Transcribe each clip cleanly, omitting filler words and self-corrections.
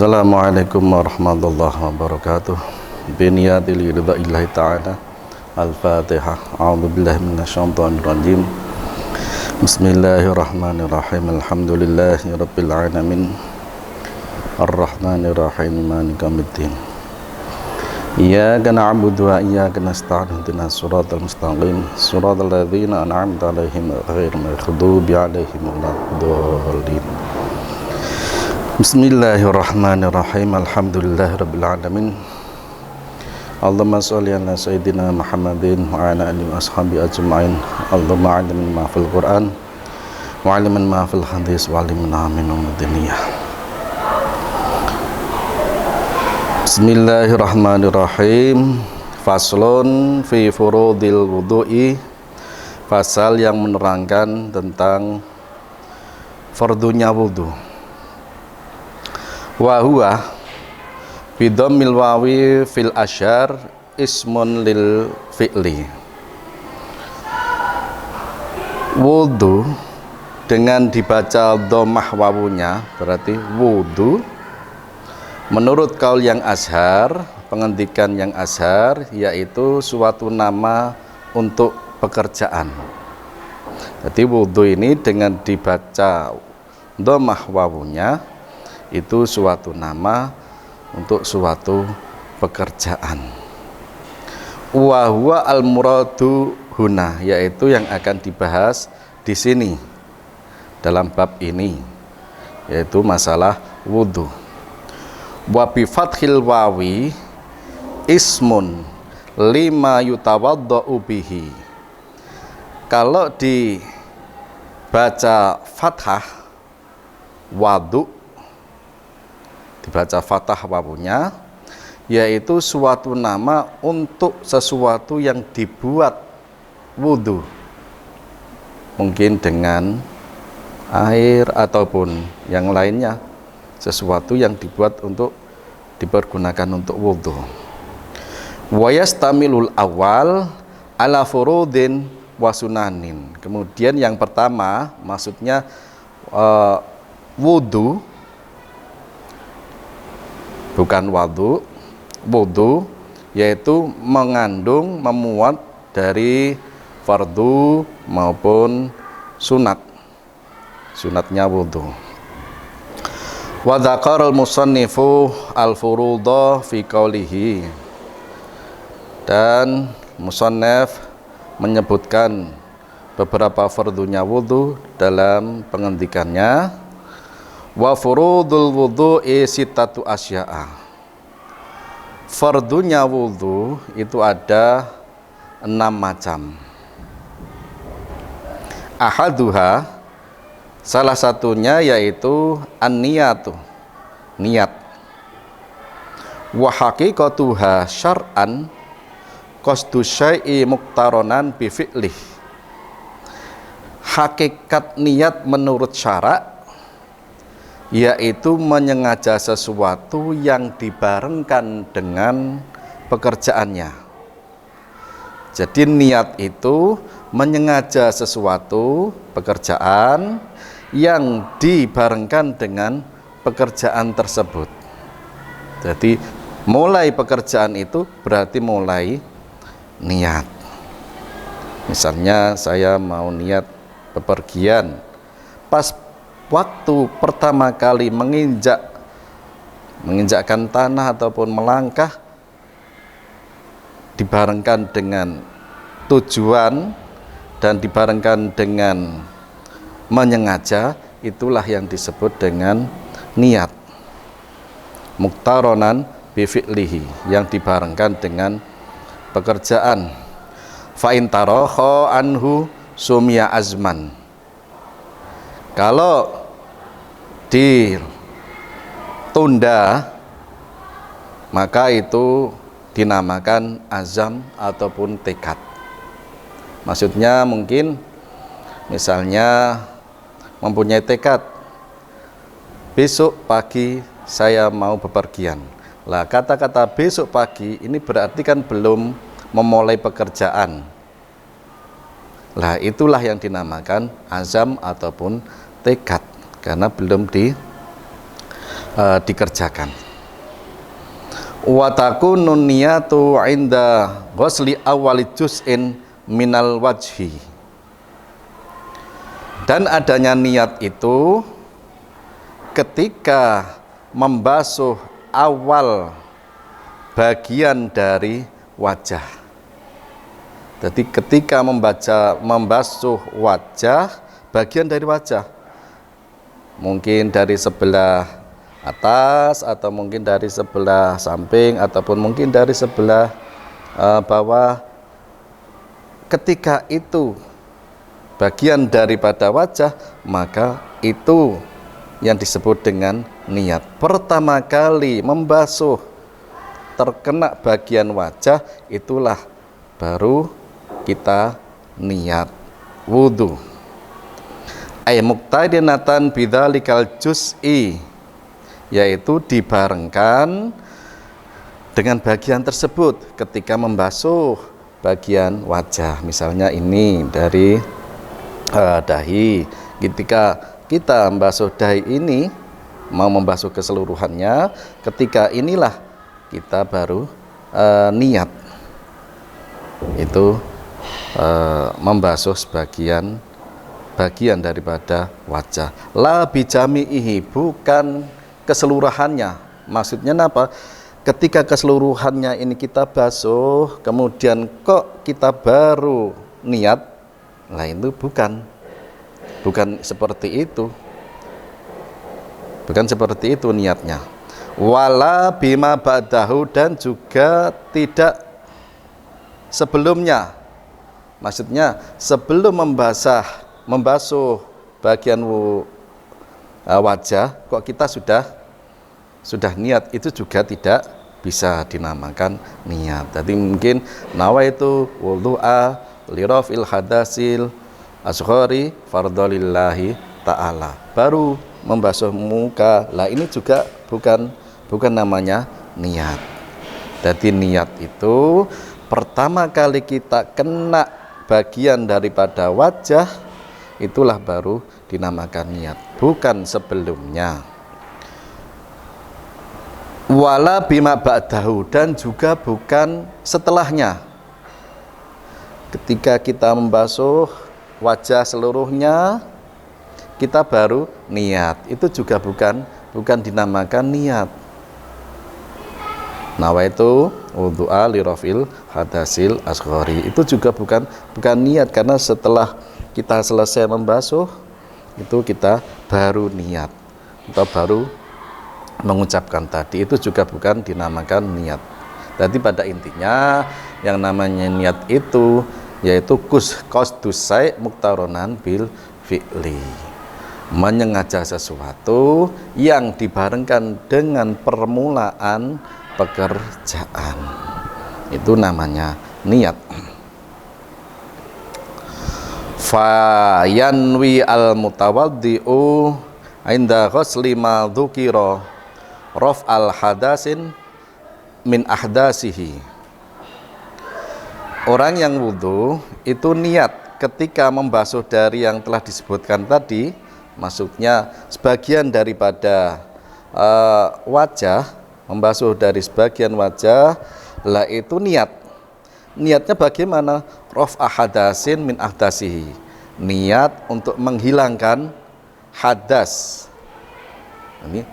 Assalamualaikum warahmatullahi wabarakatuh. Biniyatil ridha ta'ala. Al-Fatihah. A'udzubillahi minasyaitonir rajim. Bismillahirrahmanirrahim. Alhamdulillahi rabbil alamin. Ar-Rahmanir Rahim. Maliki yaumiddin. Iyyaka na'budu wa iyyaka nasta'in. Ihdinas siratal mustaqim. Siratal ladzina an'amta 'alaihim ghairil maghdubi 'alaihim waladdallin. Bismillahirrahmanirrahim. Alhamdulillahirabbil alamin. Allahumma shalli ala sayyidina Muhammadin wa ala alihi washabi ajmain. Allahumma 'allimna ma fil Qur'an wa 'allimna ma fil hadis wa 'allimna min umudiniyah. Bismillahirrahmanirrahim. Faslun fi furudil wudu'i. Fasal yang menerangkan tentang fardunya wudu. Wa huwa bidammil wawi fil asyar ismun lil fi'li. Wudu dengan dibaca dhammah wawunya berarti wudu. Menurut kaul yang azhar, pengendikan yang azhar, yaitu suatu nama untuk pekerjaan. Jadi wudu ini dengan dibaca dhammah wawunya itu suatu nama untuk suatu pekerjaan. Wa huwa al-muradu huna, yaitu yang akan dibahas di sini dalam bab ini, yaitu masalah wudu. Wa bi fathil wawi ismun lima yutawaddau bihi. Kalau dibaca fathah wadu, dibaca fathah wawunya, yaitu suatu nama untuk sesuatu yang dibuat wudu, mungkin dengan air ataupun yang lainnya, sesuatu yang dibuat untuk dipergunakan untuk wudu. Wa yastamilul awal ala furudin wa sunanin. Kemudian yang pertama maksudnya wudu, bukan wudu, yaitu mengandung, memuat dari fardu maupun sunatnya wudu. Wa dzakaral musannifu al-furudha fi qaulihi. Dan musannaf menyebutkan beberapa fardunya wudu dalam pengendikannya. Wa furudul wudu'i sittatu asya'a. Fardunya wudu itu ada 6 macam. Ahaduha, salah satunya yaitu an-niyatu, niat. Wa haqiqatuha syar'an qasdu syai'i muqtaronan bi fi'lih. Hakikat niat menurut syarak yaitu menyengaja sesuatu yang dibarengkan dengan pekerjaannya. Jadi niat itu menyengaja sesuatu pekerjaan yang dibarengkan dengan pekerjaan tersebut. Jadi mulai pekerjaan itu berarti mulai niat. Misalnya saya mau niat bepergian, pas waktu pertama kali menginjakkan tanah ataupun melangkah, dibarengkan dengan tujuan dan dibarengkan dengan menyengaja, itulah yang disebut dengan niat. Muqtaronan bi fi'lihi, yang dibarengkan dengan pekerjaan. Fa in tarakha anhu sumya azman. Kalau ditunda, maka itu dinamakan azam ataupun tekad. Maksudnya mungkin misalnya mempunyai tekad, besok pagi saya mau bepergian. Lah, kata-kata besok pagi ini berarti kan belum memulai pekerjaan. Lah, itulah yang dinamakan azam ataupun tekad, karena belum dikerjakan. Wa takunu niyatu 'inda ghusli awwali juz'in minal wajhi. Dan adanya niat itu ketika membasuh awal bagian dari wajah. Jadi ketika membasuh wajah, bagian dari wajah, mungkin dari sebelah atas atau mungkin dari sebelah samping ataupun mungkin dari sebelah bawah. Ketika itu bagian daripada wajah, maka itu yang disebut dengan niat. Pertama kali membasuh terkena bagian wajah, itulah baru kita niat wudu. Ay muqtadinatan bidzalikal juz'i, yaitu dibarengkan dengan bagian tersebut ketika membasuh bagian wajah. Misalnya ini dari dahi. Ketika kita membasuh dahi ini, mau membasuh keseluruhannya, ketika inilah kita baru niat itu membasuh bagian daripada wajah. La bijami'ihi, bukan keseluruhannya. Maksudnya apa? Ketika keseluruhannya ini kita basuh, kemudian kok kita baru niat, nah itu bukan seperti itu. Bukan seperti itu niatnya. Wala bima ba'dahu, dan juga tidak sebelumnya. Maksudnya sebelum membasuh bagian wajah kok kita sudah niat, itu juga tidak bisa dinamakan niat. Jadi mungkin nawaitu wudu'a lirafil hadasil asghari fardholillahi ta'ala, baru membasuh muka. Lah ini juga bukan namanya niat. Jadi niat itu pertama kali kita kena bagian daripada wajah, itulah baru dinamakan niat, bukan sebelumnya. Wala bima ba'dahu, dan juga bukan setelahnya. Ketika kita membasuh wajah seluruhnya, kita baru niat, itu juga bukan dinamakan niat. Nawaitu wudu'a lirafil hadasil asghari, itu juga bukan niat, karena setelah kita selesai membasuh itu kita baru niat atau baru mengucapkan tadi, itu juga bukan dinamakan niat. Jadi pada intinya yang namanya niat itu yaitu qasdus syai' muqtaronan bil fi'li, menyengaja sesuatu yang dibarengkan dengan permulaan pekerjaan, itu namanya niat. Fa yanwi al mutawaddi'u inda ghusli ma dzukira raf al hadasin min ahdasihi. Orang yang wudu itu niat ketika membasuh dari yang telah disebutkan tadi, maksudnya sebagian daripada wajah, membasuh dari sebagian wajah, lah itu niatnya bagaimana? Raf ahadasin min ahdasihi, niat untuk menghilangkan hadas. Ini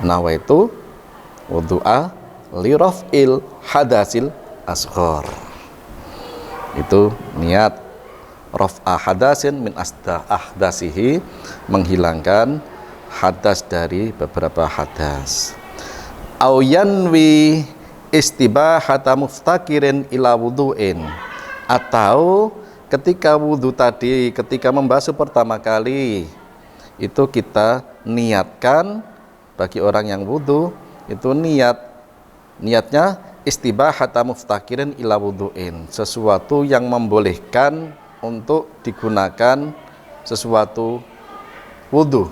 nawaitu wudu'a li raf'il hadasil asghar, itu niat raf'a hadasin min ahdasihi, menghilangkan hadas dari beberapa hadas. Au yanwi istibahata muftakirin ila wudu'in, atau ketika wudu tadi, ketika membasuh pertama kali itu kita niatkan, bagi orang yang wudu itu niatnya istibahata muftakirin ila wudu'in, sesuatu yang membolehkan untuk digunakan sesuatu wudu.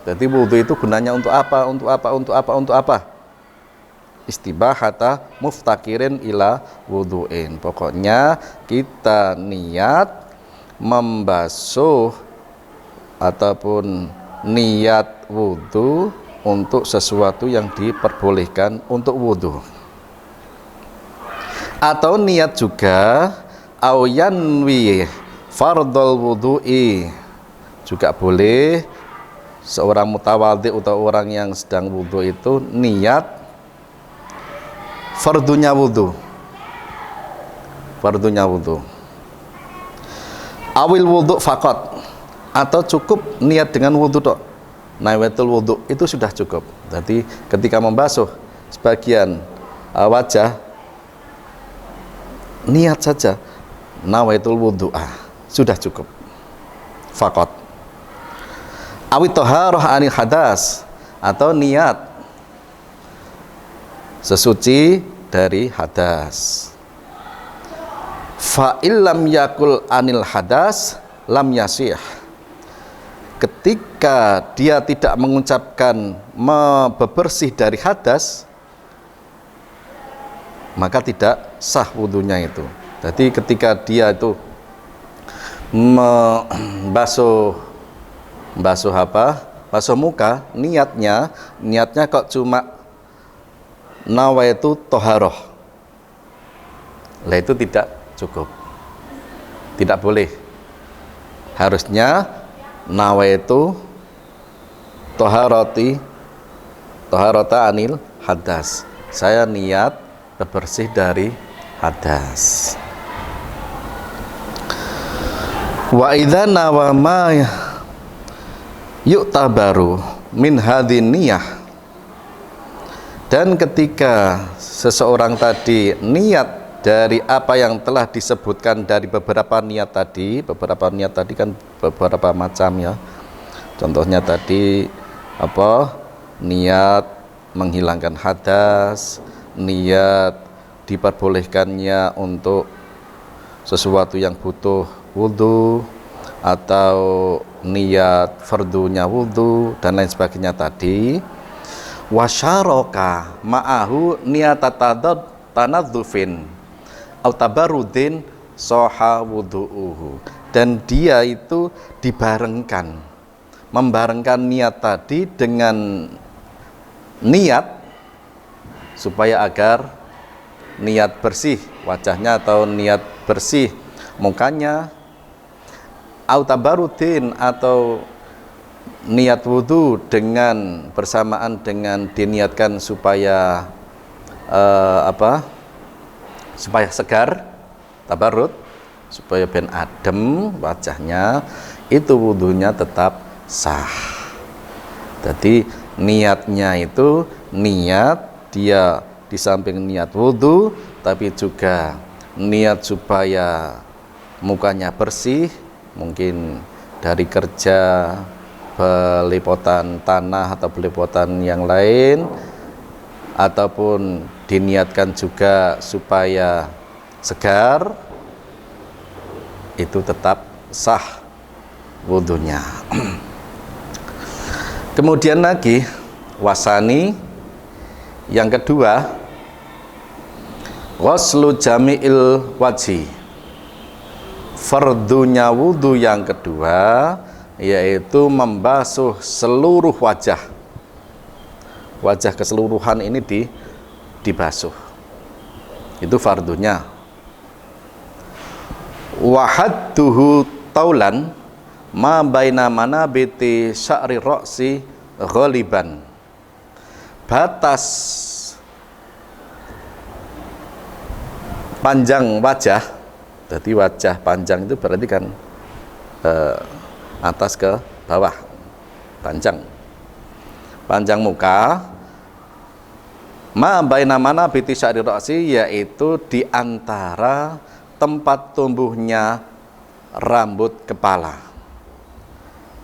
Jadi wudu itu gunanya untuk apa? Untuk apa? Istibahata muftakirin ila wudu'in. Pokoknya kita niat membasuh ataupun niat wudhu untuk sesuatu yang diperbolehkan untuk wudhu. Atau niat juga au yanwi fardhul wudhu'i, juga boleh seorang mutawadhi atau orang yang sedang wudhu itu niat fardunya wudhu, awil wudhu faqat, atau cukup niat dengan wudhu tok, nawaitul wudhu itu sudah cukup. Jadi ketika membasuh sebagian wajah, niat saja nawaitul wudhu, sudah cukup, faqat. Awit toharoh anil hadas, atau niat sesuci dari hadas. Fa illam yakul anil hadas lam yasih, ketika dia tidak mengucapkan bebersih dari hadas, maka tidak sah wudhunya itu. Jadi ketika dia itu basuh muka, niatnya kok cuma nawaitu toharoh, lah itu tidak cukup, tidak boleh. Harusnya nawaitu toharota anil hadas, saya niat bersih dari hadas. Wa idza nawa ma yu'tabaru min hadhin niyah, dan ketika seseorang tadi niat dari apa yang telah disebutkan dari beberapa niat tadi kan beberapa macam ya. Contohnya tadi niat menghilangkan hadas, niat diperbolehkannya untuk sesuatu yang butuh wudhu, atau niat fardunya wudhu dan lain sebagainya tadi. Wasyaroka ma'ahu niatatadad tanadzufin au tabarudin soha wudhu'uhu, dan dia itu membarengkan niat tadi dengan niat supaya agar niat bersih wajahnya atau niat bersih mukanya, au tabarudin atau niat wudhu dengan bersamaan dengan diniatkan supaya supaya segar, tabarud, supaya ben adem wajahnya, itu wudhunya tetap sah. Jadi niatnya itu niat dia di samping niat wudhu, tapi juga niat supaya mukanya bersih, mungkin dari kerja, belepotan tanah atau belepotan yang lain, ataupun diniatkan juga supaya segar, itu tetap sah wudhunya. Kemudian lagi wasani yang kedua, waslu jami'il wajhi, fardunya wudhu yang kedua yaitu membasuh seluruh wajah keseluruhan ini dibasuh, itu fardunya. Wahadduhu taulan ma baina manabiti sya'ri ra'si ghaliban, batas panjang wajah, jadi wajah panjang itu berarti kan atas ke bawah, panjang muka, ma baina manabiti sya'ri ra'si, yaitu di antara tempat tumbuhnya rambut kepala,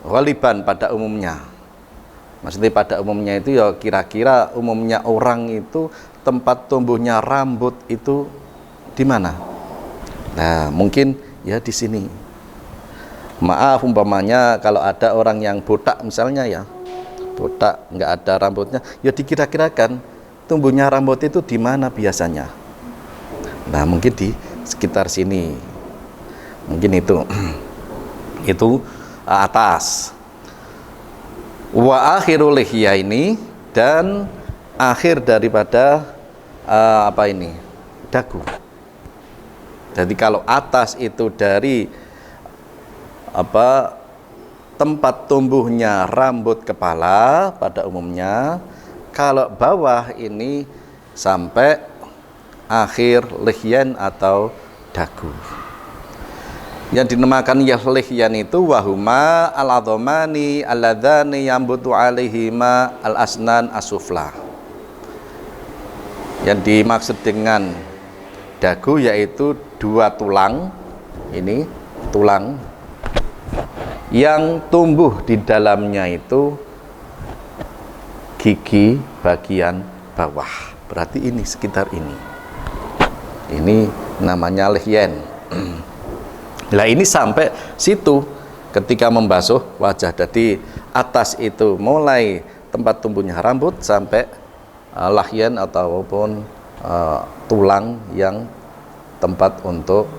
ghaliban pada umumnya. Maksudnya pada umumnya itu ya kira-kira umumnya orang itu tempat tumbuhnya rambut itu di mana? Nah, mungkin ya di sini. Maaf umpamanya kalau ada orang yang botak misalnya ya, botak nggak ada rambutnya, ya dikira-kirakan tumbuhnya rambut itu di mana biasanya. Nah, mungkin di sekitar sini, mungkin itu atas. Wa akhirul lihya ini, dan akhir daripada dagu. Jadi kalau atas itu dari tempat tumbuhnya rambut kepala pada umumnya, kalau bawah ini sampai akhir lihyan atau dagu. Yang dinamakan lihyan itu wahuma al-adhamani alladzani yambutu alaihima al-asnan asufla. Yang dimaksud dengan dagu yaitu dua tulang, ini tulang yang tumbuh di dalamnya itu gigi bagian bawah. Berarti ini sekitar ini. Ini namanya lihyan. Nah ini sampai situ ketika membasuh wajah. Jadi atas itu mulai tempat tumbuhnya rambut sampai lihyan ataupun tulang yang tempat untuk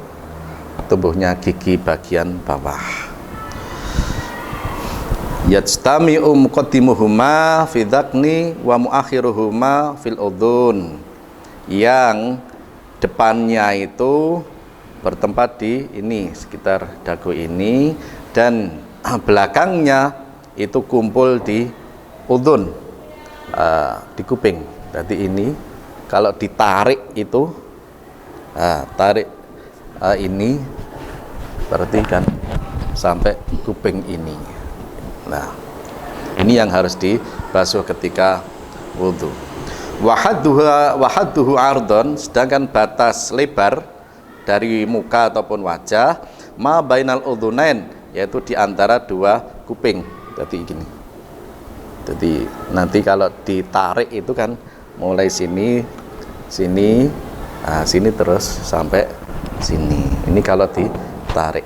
tumbuhnya gigi bagian bawah. Yajtami'u muqaddimuhuma fi dhaqni wa muakhiruhuma fil udhun. Yang depannya itu bertempat di ini sekitar dagu ini, dan belakangnya itu kumpul di udhun, di kuping. Jadi ini kalau ditarik itu tarik ini berarti kan sampai kuping ini. Nah ini yang harus dibasuh ketika wudhu. Wahadduhu ardon, sedangkan batas lebar dari muka ataupun wajah ma bainal udhunain, yaitu di antara dua kuping. Jadi gini. Jadi nanti kalau ditarik itu kan mulai sini, sini, sini terus sampai sini. Ini kalau ditarik.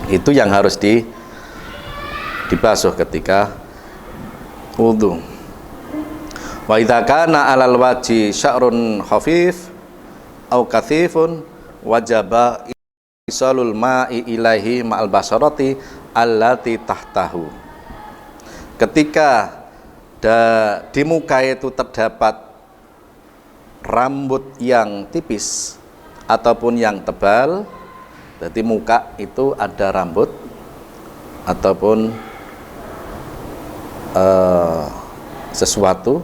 Itu yang harus dibasuh ketika wudhu. Wa idza kana 'alal wajhi sya'run khafif au kathifun wajaba isalul ma'i ilaihi ma'al basarati allati tahtahu. Ketika di muka itu terdapat rambut yang tipis ataupun yang tebal, jadi muka itu ada rambut ataupun sesuatu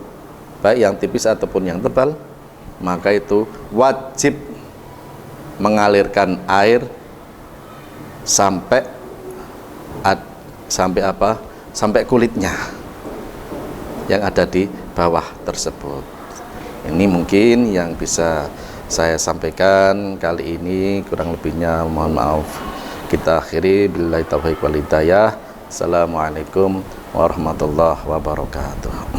baik yang tipis ataupun yang tebal, maka itu wajib mengalirkan air sampai sampai kulitnya yang ada di bawah tersebut. Ini mungkin yang bisa saya sampaikan kali ini, kurang lebihnya mohon maaf. Kita akhiri billahi taufiq wal hidayah. Assalamualaikum warahmatullahi wabarakatuh.